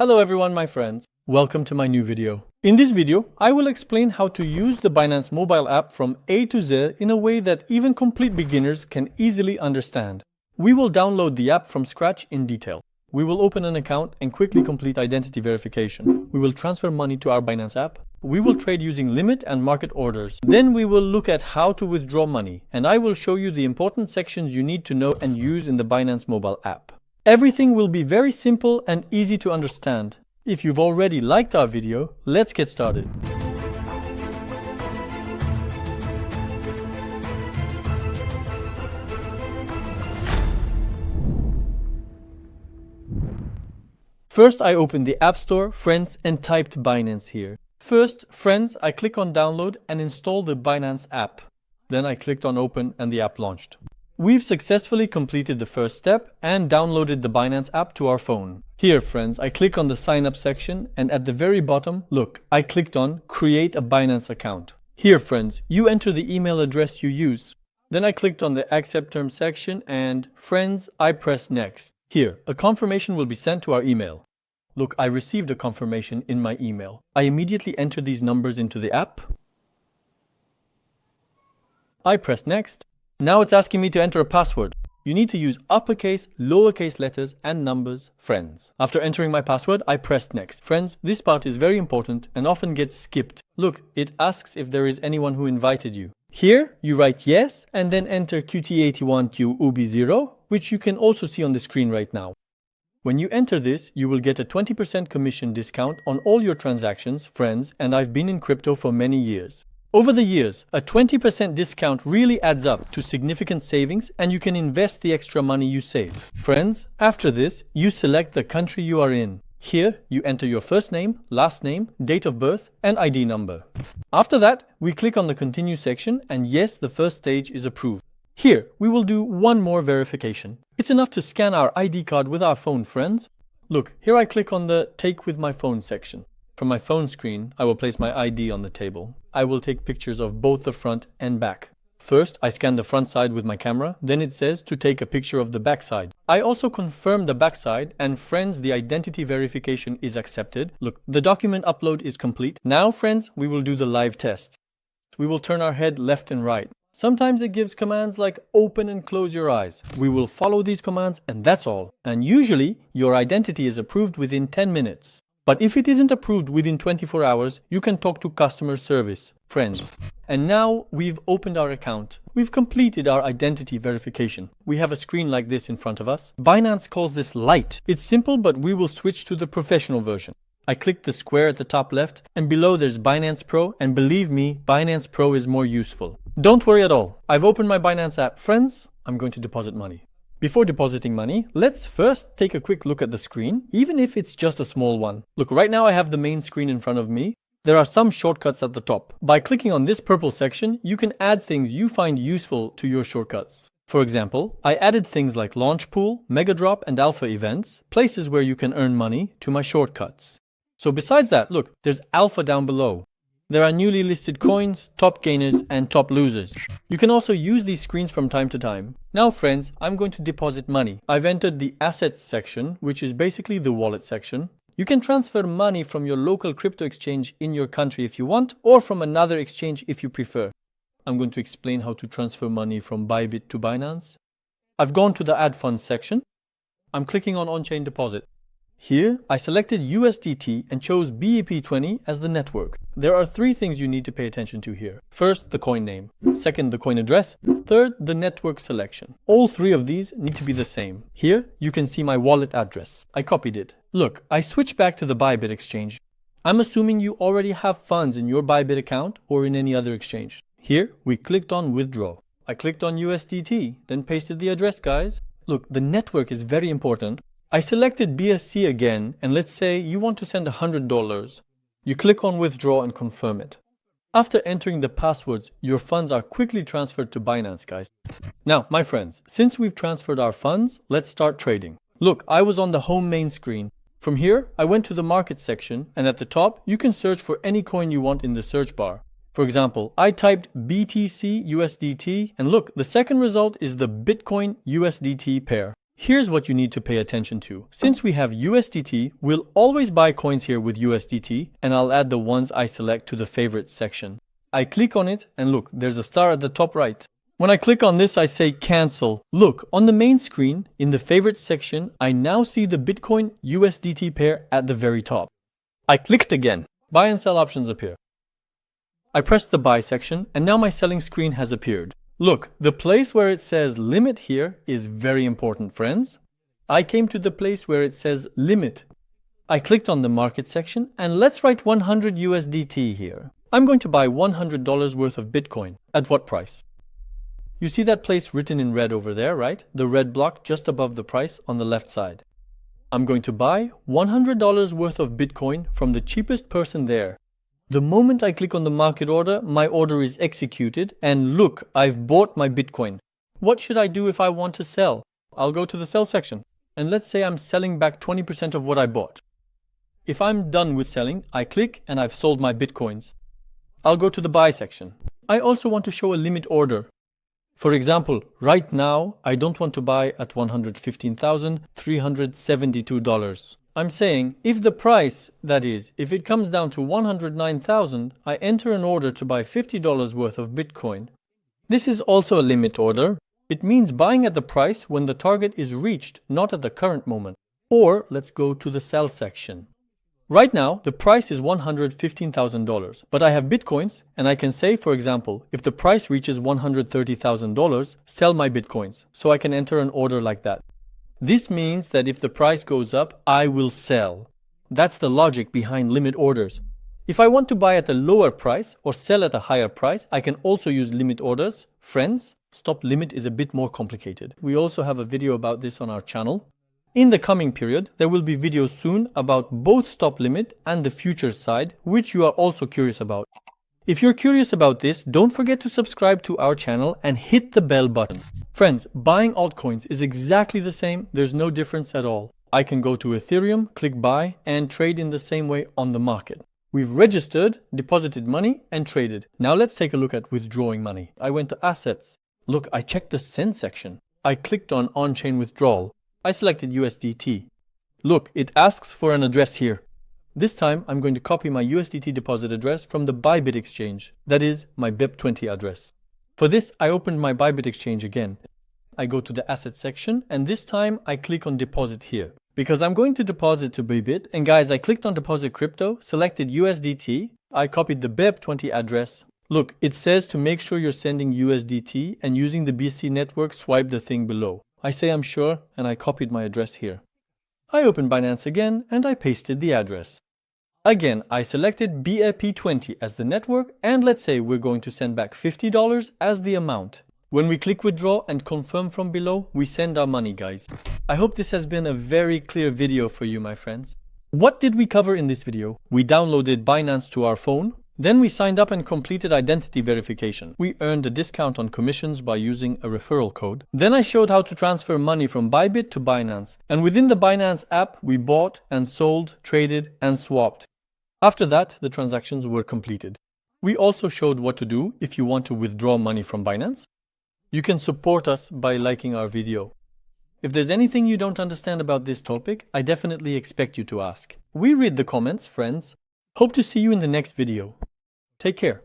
Hello everyone, my friends. Welcome to my new video. In this video, I will explain how to use the Binance mobile app from A to Z in a way that even complete beginners can easily understand. We will download the app from scratch in detail. We will open an account and quickly complete identity verification. We will transfer money to our Binance app. We will trade using limit and market orders. Then we will look at how to withdraw money, and I will show you the important sections you need to know and use in the Binance mobile app. Everything will be very simple and easy to understand. If you've already liked our video, let's get started. First, I opened the App Store, Friends, and typed Binance here. First, Friends, I click on Download and install the Binance app. Then I clicked on Open and the app launched. We've successfully completed the first step and downloaded the Binance app to our phone. Here, friends, I click on the Sign Up section, and at the very bottom, look, I clicked on Create a Binance account. Here, friends, you enter the email address you use. Then I clicked on the Accept Terms section, and friends, I press Next. Here, a confirmation will be sent to our email. Look, I received a confirmation in my email. I immediately enter these numbers into the app. I press Next. Now it's asking me to enter a password. You need to use uppercase, lowercase letters, and numbers, friends. After entering my password, I pressed Next. Friends, this part is very important and often gets skipped. Look, it asks if there is anyone who invited you. Here, you write yes, and then enter QT81QUB0, which you can also see on the screen right now. When you enter this, you will get a 20% commission discount on all your transactions, friends, and I've been in crypto for many years. Over the years, a 20% discount really adds up to significant savings, and you can invest the extra money you save. Friends, after this, you select the country you are in. Here, you enter your first name, last name, date of birth, and ID number. After that, we click on the Continue section, and yes, the first stage is approved. Here, we will do one more verification. It's enough to scan our ID card with our phone, friends. Look, here I click on the Take with my phone section. From my phone screen, I will place my ID on the table. I will take pictures of both the front and back. First, I scan the front side with my camera, then it says to take a picture of the back side. I also confirm the back side, and friends, the identity verification is accepted. Look, the document upload is complete. Now, friends, we will do the live test. We will turn our head left and right. Sometimes it gives commands like open and close your eyes. We will follow these commands, and that's all. And usually, your identity is approved within 10 minutes. But if it isn't approved within 24 hours, you can talk to customer service, friends. And now we've opened our account. We've completed our identity verification. We have a screen like this in front of us. Binance calls this light. It's simple, but we will switch to the professional version. I click the square at the top left, and below there's Binance Pro, and believe me, Binance Pro is more useful. Don't worry at all. I've opened my Binance app. Friends, I'm going to deposit money. Before depositing money, let's first take a quick look at the screen, even if it's just a small one. Look, right now I have the main screen in front of me. There are some shortcuts at the top. By clicking on this purple section, you can add things you find useful to your shortcuts. For example, I added things like Launch Pool, Mega Drop, and Alpha events, places where you can earn money, to my shortcuts. So besides that, look, there's Alpha down below. There are newly listed coins, top gainers, and top losers. You can also use these screens from time to time. Now friends, I'm going to deposit money. I've entered the Assets section, which is basically the wallet section. You can transfer money from your local crypto exchange in your country if you want, or from another exchange if you prefer. I'm going to explain how to transfer money from Bybit to Binance. I've gone to the Add Funds section. I'm clicking on On-Chain Deposit. Here, I selected USDT and chose BEP20 as the network. There are three things you need to pay attention to here. First, the coin name. Second, the coin address. Third, the network selection. All three of these need to be the same. Here, you can see my wallet address. I copied it. Look, I switched back to the Bybit exchange. I'm assuming you already have funds in your Bybit account or in any other exchange. Here, we clicked on Withdraw. I clicked on USDT, then pasted the address, guys. Look, the network is very important. I selected BSC again, and let's say you want to send $100. You click on Withdraw and confirm it. After entering the passwords, your funds are quickly transferred to Binance, guys. Now, my friends, since we've transferred our funds, let's start trading. Look, I was on the home main screen. From here, I went to the market section, and at the top, you can search for any coin you want in the search bar. For example, I typed BTC USDT, and look, the second result is the Bitcoin USDT pair. Here's what you need to pay attention to. Since we have USDT, we'll always buy coins here with USDT, and I'll add the ones I select to the favorites section. I click on it, and look, there's a star at the top right. When I click on this, I say cancel. Look, on the main screen, in the favorites section, I now see the Bitcoin USDT pair at the very top. I clicked again. Buy and sell options appear. I pressed the buy section, and now my selling screen has appeared. Look, the place where it says limit here is very important, friends. I came to the place where it says limit. I clicked on the market section, and let's write 100 USDT here. I'm going to buy $100 worth of Bitcoin. At what price? You see that place written in red over there, right? The red block just above the price on the left side. I'm going to buy $100 worth of Bitcoin from the cheapest person there. The moment I click on the market order, my order is executed, and look, I've bought my Bitcoin. What should I do if I want to sell? I'll go to the sell section, and let's say I'm selling back 20% of what I bought. If I'm done with selling, I click and I've sold my Bitcoins. I'll go to the buy section. I also want to show a limit order. For example, right now, I don't want to buy at $115,372. I'm saying, if the price, that is, if it comes down to $109,000, I enter an order to buy $50 worth of Bitcoin. This is also a limit order. It means buying at the price when the target is reached, not at the current moment. Or let's go to the sell section. Right now, the price is $115,000, but I have Bitcoins, and I can say, for example, if the price reaches $130,000, sell my Bitcoins, so I can enter an order like that. This means that if the price goes up, I will sell. That's the logic behind limit orders. If I want to buy at a lower price or sell at a higher price, I can also use limit orders. Friends, stop limit is a bit more complicated. We also have a video about this on our channel. In the coming period, there will be videos soon about both stop limit and the futures side, which you are also curious about. If you're curious about this, don't forget to subscribe to our channel and hit the bell button. Friends, buying altcoins is exactly the same. There's no difference at all. I can go to Ethereum, click buy, and trade in the same way on the market. We've registered, deposited money, and traded. Now let's take a look at withdrawing money. I went to assets. Look, I checked the send section. I clicked on on-chain withdrawal. I selected USDT. Look, it asks for an address here. This time, I'm going to copy my USDT deposit address from the Bybit exchange, that is, my BEP20 address. For this, I opened my Bybit exchange again. I go to the asset section, and this time I click on deposit here. Because I'm going to deposit to Bybit, and guys, I clicked on deposit crypto, selected USDT, I copied the BEP20 address. Look, it says to make sure you're sending USDT and using the BSC network, swipe the thing below. I say I'm sure, and I copied my address here. I opened Binance again, and I pasted the address. Again, I selected BEP20 as the network, and let's say we're going to send back $50 as the amount. When we click withdraw and confirm from below, we send our money, guys. I hope this has been a very clear video for you, my friends. What did we cover in this video? We downloaded Binance to our phone. Then we signed up and completed identity verification. We earned a discount on commissions by using a referral code. Then I showed how to transfer money from Bybit to Binance. And within the Binance app, we bought and sold, traded and swapped. After that, the transactions were completed. We also showed what to do if you want to withdraw money from Binance. You can support us by liking our video. If there's anything you don't understand about this topic, I definitely expect you to ask. We read the comments, friends. Hope to see you in the next video. Take care.